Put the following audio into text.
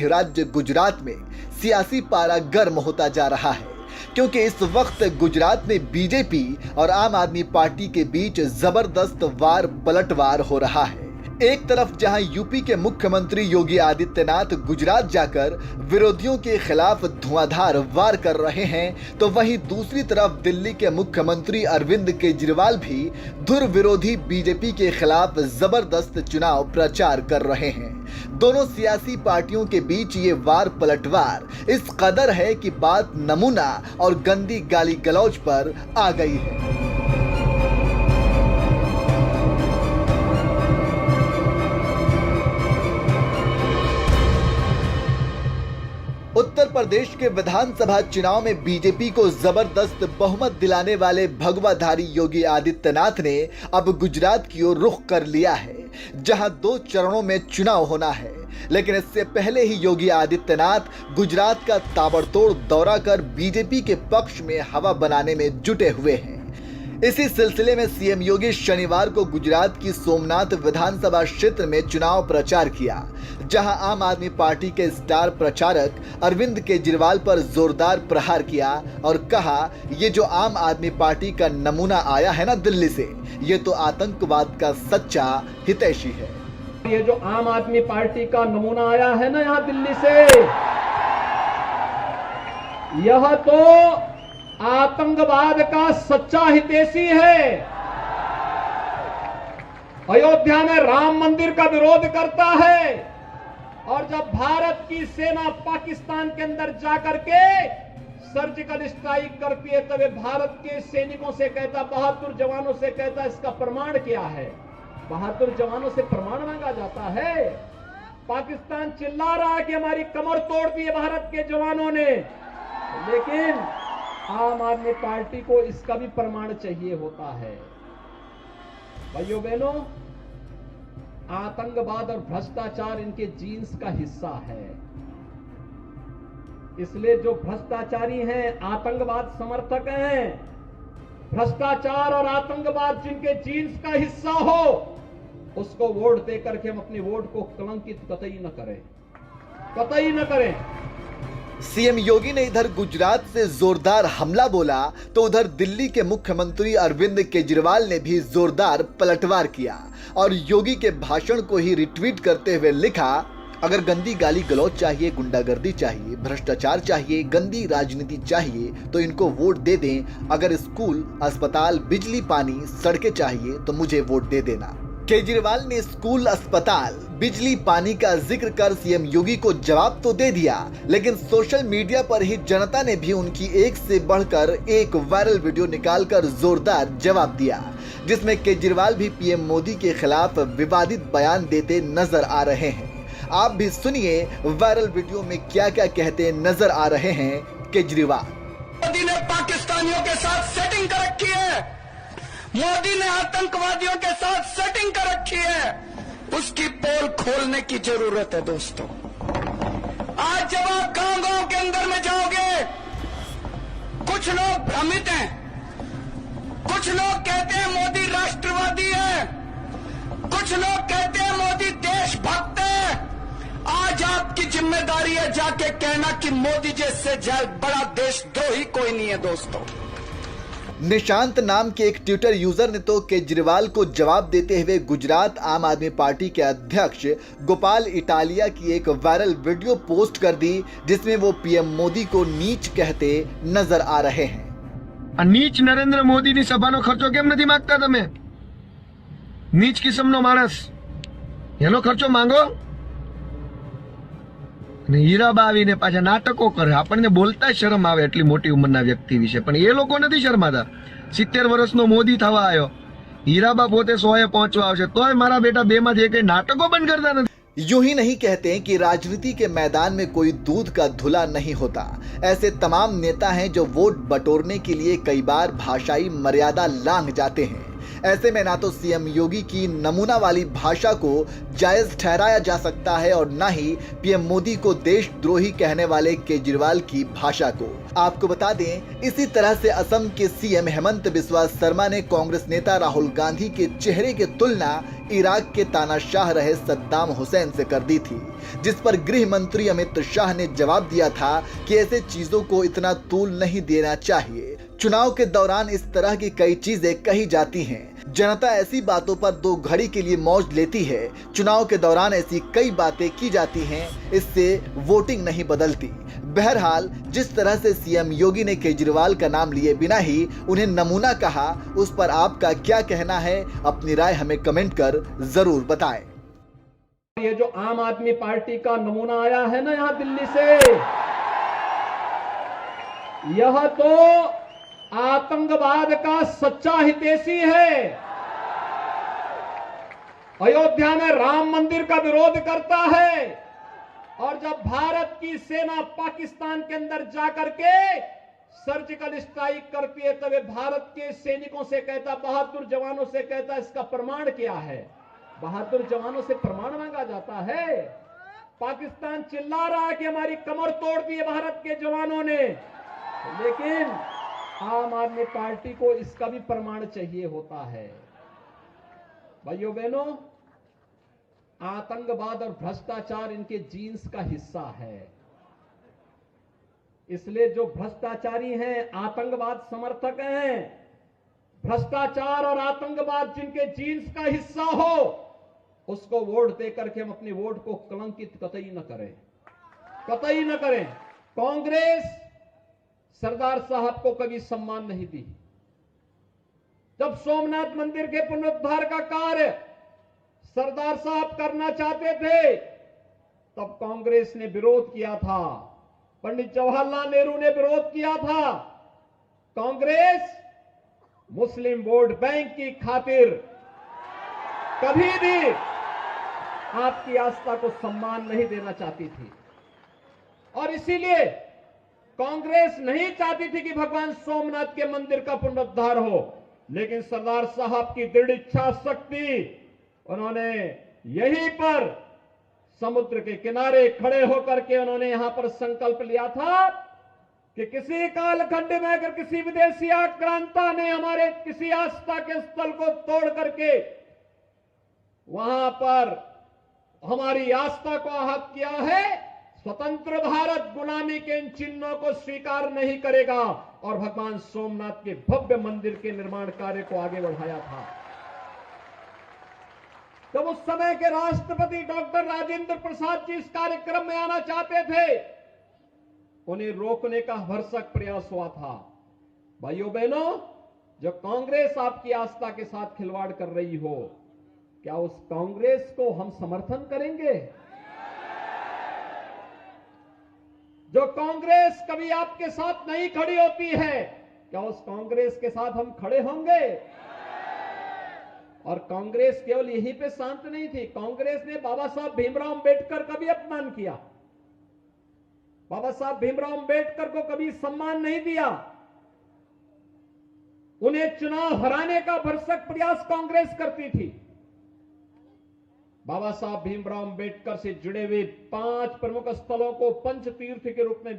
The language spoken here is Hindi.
राज्य गुजरात में सियासी पारा गर्म होता जा रहा है, क्योंकि इस वक्त गुजरात में बीजेपी और आम आदमी पार्टी के बीच जबरदस्त वार पलटवार हो रहा है। एक तरफ जहां यूपी के मुख्यमंत्री योगी आदित्यनाथ गुजरात जाकर विरोधियों के खिलाफ धुआंधार वार कर रहे हैं, तो वहीं दूसरी तरफ दिल्ली के मुख्यमंत्री अरविंद केजरीवाल भी धुर विरोधी बीजेपी के खिलाफ जबरदस्त चुनाव प्रचार कर रहे हैं। दोनों सियासी पार्टियों के बीच ये वार पलटवार इस कदर है कि बात नमूना और गंदी गाली गलौज पर आ गई है। उत्तर प्रदेश के विधानसभा चुनाव में बीजेपी को जबरदस्त बहुमत दिलाने वाले भगवाधारी योगी आदित्यनाथ ने अब गुजरात की ओर रुख कर लिया है, जहां 2 चरणों में चुनाव होना है। लेकिन इससे पहले ही योगी आदित्यनाथ गुजरात का ताबड़तोड़ दौरा कर बीजेपी के पक्ष में हवा बनाने में जुटे हुए हैं। इसी सिलसिले में सीएम योगी शनिवार को गुजरात की सोमनाथ विधानसभा क्षेत्र में चुनाव प्रचार किया, जहां आम आदमी पार्टी के स्टार प्रचारक अरविंद केजरीवाल पर जोरदार प्रहार किया और कहा, ये जो आम आदमी पार्टी का नमूना आया है ना दिल्ली से, ये तो आतंकवाद का सच्चा हितैषी है। ये जो आम आदमी पार्टी का नमूना आया है ना यहाँ दिल्ली से, यह तो आतंकवाद का सच्चा हितैषी है। अयोध्या में राम मंदिर का विरोध करता है और जब भारत की सेना पाकिस्तान के अंदर जाकर के सर्जिकल स्ट्राइक करती है, तब भारत के सैनिकों से कहता, बहादुर जवानों से कहता, इसका प्रमाण क्या है? बहादुर जवानों से प्रमाण मांगा जाता है। पाकिस्तान चिल्ला रहा है कि हमारी कमर तोड़ दी है भारत के जवानों ने, लेकिन आम आदमी पार्टी को इसका भी प्रमाण चाहिए होता है। भाइयों बहनों, आतंकवाद और भ्रष्टाचार इनके जीन्स का हिस्सा है। इसलिए जो भ्रष्टाचारी हैं, आतंकवाद समर्थक हैं, भ्रष्टाचार और आतंकवाद जिनके जीन्स का हिस्सा हो, उसको वोट देकर के हम अपने वोट को कलंकित कतई न करें, कतई न करें। सीएम योगी ने इधर गुजरात से जोरदार हमला बोला, तो उधर दिल्ली के मुख्यमंत्री अरविंद केजरीवाल ने भी जोरदार पलटवार किया और योगी के भाषण को ही रिट्वीट करते हुए लिखा, अगर गंदी गाली गलौज चाहिए, गुंडागर्दी चाहिए, भ्रष्टाचार चाहिए, गंदी राजनीति चाहिए तो इनको वोट दे दें। अगर स्कूल, अस्पताल, बिजली, पानी, सड़कें चाहिए तो मुझे वोट दे देना। केजरीवाल ने स्कूल, अस्पताल, बिजली, पानी का जिक्र कर सीएम योगी को जवाब तो दे दिया, लेकिन सोशल मीडिया पर ही जनता ने भी उनकी एक से बढ़कर एक वायरल वीडियो निकालकर जोरदार जवाब दिया, जिसमें केजरीवाल भी पीएम मोदी के खिलाफ विवादित बयान देते नजर आ रहे हैं। आप भी सुनिए वायरल वीडियो में क्या क्या कहते नजर आ रहे हैं केजरीवाल। मोदी ने पाकिस्तानियों के साथ सेटिंग कर रखी है, मोदी ने आतंकवादियों के साथ सेटिंग कर रखी है, उसकी पोल खोलने की जरूरत है दोस्तों। आज जब आप गांव-गांव के अंदर में जाओगे, कुछ लोग भ्रमित हैं, कुछ लोग कहते हैं मोदी राष्ट्रवादी है, कुछ लोग कहते हैं मोदी देशभक्त है। आज आपकी जिम्मेदारी है जाके कहना कि मोदी जैसे बड़ा देशद्रोही कोई नहीं है दोस्तों। निशांत नाम के एक ट्विटर यूजर ने तो केजरीवाल को जवाब देते हुए गुजरात आम आदमी पार्टी के अध्यक्ष गोपाल इटालिया की एक वायरल वीडियो पोस्ट कर दी, जिसमें वो पीएम मोदी को नीच कहते नजर आ रहे हैं। नीच नरेंद्र मोदी ની સભાનો ખર્ચો કેમ નથી માંગતા તમે? નીચ કિસ્મનો માણસ, એનો ખર્ચો માંગો। અને હીરાબા આવીને પાછા નાટકો કરે, આપણને બોલતા શરમ આવે એટલી મોટી ઉંમરના વ્યક્તિ વિશે, પણ એ લોકો નથી શરમાતા। 70 વર્ષનો મોદી થવા આવ્યો, હીરાબા પોતે 100એ પહોંચવા આવશે, તોય મારા બેટા 2 માંથી એક નાટકો બંધ करता નથી। यूं ही नहीं कहते कि राजनीति के मैदान में कोई दूध का धुला नहीं होता। ऐसे तमाम नेता हैं जो वोट बटोरने के लिए कई बार भाषाई मर्यादा लांघ जाते हैं। ऐसे में ना तो सीएम योगी की नमूना वाली भाषा को जायज ठहराया जा सकता है और न ही पीएम मोदी को देशद्रोही कहने वाले केजरीवाल की भाषा को। आपको बता दें, इसी तरह से असम के सीएम हेमंत बिस्वा शर्मा ने कांग्रेस नेता राहुल गांधी के चेहरे की तुलना इराक के तानाशाह रहे सद्दाम हुसैन से कर दी थी, जिस पर गृह मंत्री अमित शाह ने जवाब दिया था कि ऐसे चीजों को इतना तूल नहीं देना चाहिए। चुनाव के दौरान इस तरह की कई चीजें कही जाती हैं। जनता ऐसी बातों पर दो घड़ी के लिए मौज लेती है। चुनाव के दौरान ऐसी कई बातें की जाती हैं, इससे वोटिंग नहीं बदलती। बहरहाल, जिस तरह से सीएम योगी ने केजरीवाल का नाम लिए बिना ही उन्हें नमूना कहा, उस पर आपका क्या कहना है? अपनी राय हमें कमेंट कर जरूर बताएं। ये जो आम आदमी पार्टी का नमूना आया है ना यहां दिल्ली से, यह तो आतंकवाद का सच्चा हितैषी है। अयोध्या में राम मंदिर का विरोध करता है और जब भारत की सेना पाकिस्तान के अंदर जाकर के सर्जिकल स्ट्राइक करती है तब भारत के सैनिकों से कहता, बहादुर जवानों से कहता, इसका प्रमाण क्या है? बहादुर जवानों से प्रमाण मांगा जाता है। पाकिस्तान चिल्ला रहा है कि हमारी कमर तोड़ दी है भारत के जवानों ने, लेकिन आम आदमी पार्टी को इसका भी प्रमाण चाहिए होता है। भाइयों बहनों, आतंकवाद और भ्रष्टाचार इनके जीन्स का हिस्सा है। इसलिए जो भ्रष्टाचारी हैं, आतंकवाद समर्थक हैं, भ्रष्टाचार और आतंकवाद जिनके जीन्स का हिस्सा हो, उसको वोट देकर के हम अपने वोट को कलंकित कतई न करें, कतई न करें। कांग्रेस सरदार साहब को कभी सम्मान नहीं दी। जब सोमनाथ मंदिर के पुनरुद्धार का कार्य सरदार साहब करना चाहते थे, तब कांग्रेस ने विरोध किया था, पंडित जवाहरलाल नेहरू ने विरोध किया था। कांग्रेस मुस्लिम वोट बैंक की खातिर कभी भी आपकी आस्था को सम्मान नहीं देना चाहती थी और इसीलिए कांग्रेस नहीं चाहती थी कि भगवान सोमनाथ के मंदिर का पुनरुद्धार हो, लेकिन सरदार साहब की दृढ़ इच्छा शक्ति, उन्होंने यहीं पर समुद्र के किनारे खड़े होकर के उन्होंने यहां पर संकल्प लिया था कि किसी कालखंड में अगर किसी विदेशी आक्रांता ने हमारे किसी आस्था के स्थल को तोड़ करके वहां पर हमारी आस्था को आहत किया है, स्वतंत्र भारत गुलामी के इन चिन्हों को स्वीकार नहीं करेगा और भगवान सोमनाथ के भव्य मंदिर के निर्माण कार्य को आगे बढ़ाया था। जब उस समय के राष्ट्रपति डॉक्टर राजेंद्र प्रसाद जी इस कार्यक्रम में आना चाहते थे, उन्हें रोकने का भरसक प्रयास हुआ था। भाइयों बहनों, जो कांग्रेस आपकी आस्था के साथ खिलवाड़ कर रही हो, क्या उस कांग्रेस को हम समर्थन करेंगे? जो कांग्रेस कभी आपके साथ नहीं खड़ी होती है, क्या उस कांग्रेस के साथ हम खड़े होंगे? और कांग्रेस केवल यहीं पे शांत नहीं थी। कांग्रेस ने बाबा साहब भीमराव अंबेडकर का भी अपमान किया, बाबा साहब भीमराव अंबेडकर को कभी सम्मान नहीं दिया। उन्हें चुनाव हराने का भरसक प्रयास कांग्रेस करती थी। बाबा साहब भीमराव अंबेडकर से जुड़े हुए 5 प्रमुख स्थलों को पंच तीर्थ के रूप में